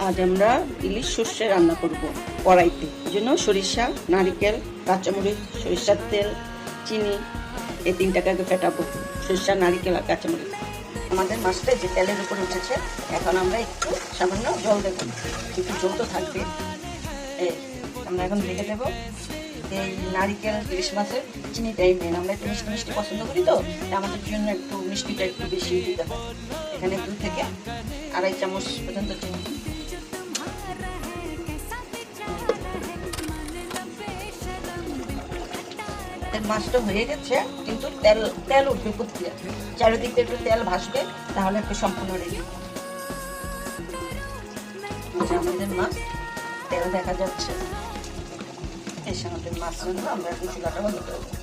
আজ আমরা ইলিশ সর্ষে রান্না করব কড়াইতে। এই জন্য সরিষা, নারিকেল, কাঁচামরিচ, সরিষার তেল, চিনি এই তিনটাকে আগে ফেটাবো। সরিষা, নারিকেল আর কাঁচামরিচ। আমাদের মাছটা যে তেলের উপরে উঠেছে, এখন আমরা একটু সামান্য জল দেবো, একটু জল তো থাকবে। আমরা এখন ঢেকে দেবো। এই নারিকেল ইলিশ মাছের চিনিটাই মেন। আমরা একটু মিষ্টি মিষ্টি পছন্দ করি, তো আমাদের জন্য একটু মিষ্টিটা একটু বেশি দিতে হয়। এখানে 2 থেকে আড়াই চামচ পর্যন্ত চিনি। মাছটা হয়ে গেছে, কিন্তু তেল তেল উঠবে উপর দিয়ে, চারিদিকে একটু তেল ভাসবে, তাহলে একটু সম্পূর্ণ রেডি। আমাদের মাছ তেল দেখা যাচ্ছে। এর সাথে মাছ আমরা একটু চুলাটা বন্ধ করবো।